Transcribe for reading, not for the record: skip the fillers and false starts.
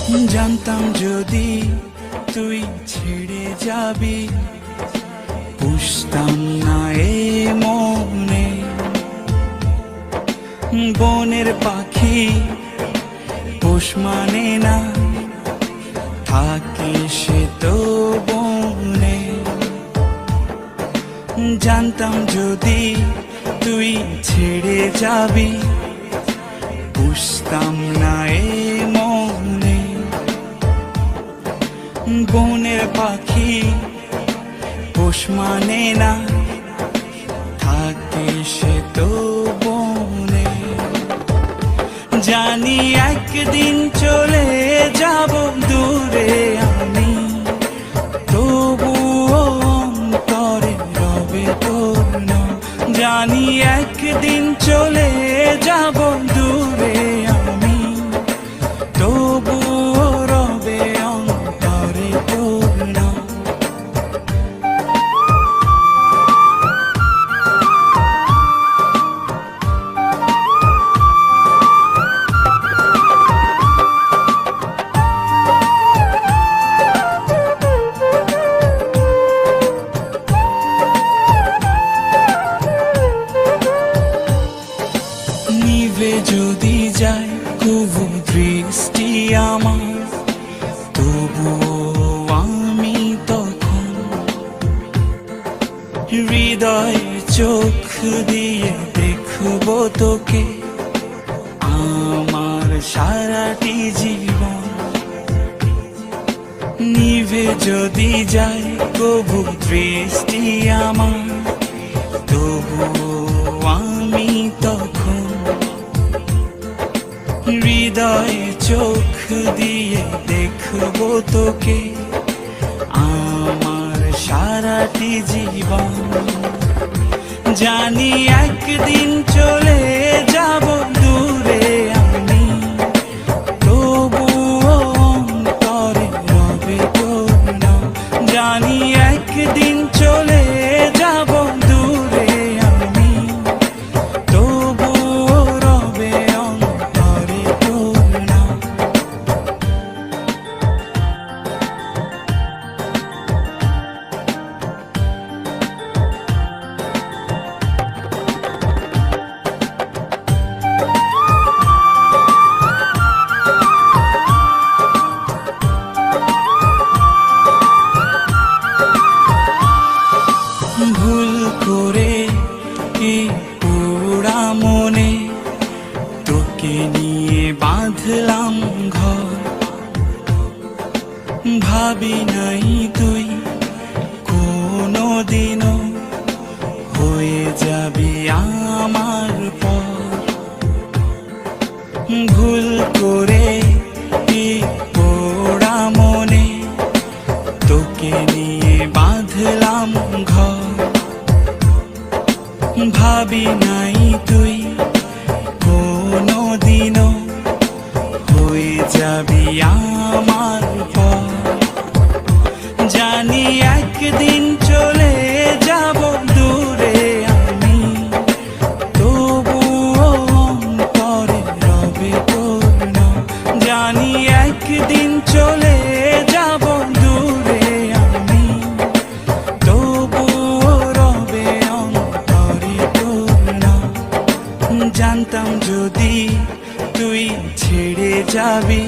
জানতাম যদি তুই ছেড়ে যাবি, পুষতাম না এ মনে। বনের পাখি পোষ মানে না, থাকে সে তো বনে। জানতাম যদি তুই ছেড়ে যাবি, পুষতাম না এ মনে। বনের পাখি পোষ মানে না, থাকে সে তো বনে। জানি একদিন চলে যাব দূরে আমি, তবুও অন্তরে রবে তোর নাম। জানি একদিন চলে যাব দূরে আমি, তবুও রবে অন্তরে তোর নাম। নিভে যদি যায় খুব দৃষ্টি আমার, তবুও আমি তখন হৃদয় চোখ দিয়ে দেখব তোকে আমার সারাটি জীবন। নিভে যদি যায় কবু দৃষ্টি আমার, তবুও আমি তখন হৃদয় চোখ দিয়ে দেখব তোকে আমার সারাটি জীবন। জানি একদিন চলে যাব দূরে আমি, তবুও অন্তরে রবে তোর নাম। জানি একদিন চলে যাব দূরে আমি, তবুও রবে অন্তরে তোর নাম। ভুল করে কি পোড়া মনে তোকে নিয়ে বাঁধলাম ঘর। ভাবি নাই তুই কোনো দিনও হয়ে যাবি আমার পর। ভুল করে কি পোড়া মনে তোকে নিয়ে বাঁধলাম ঘর। ভাবি নাই তুই কোনো দিনও হয়ে যাবি আমার পর। জানি একদিন চলে যাব দূরে আমি, তবুও অন্তরে রবে তোর নাম। জানি একদিন চলে যাব দূরে আমি, তবুও রবে অন্তরে তোর নাম। জানতাম যদি তুই ছেড়ে যাবি,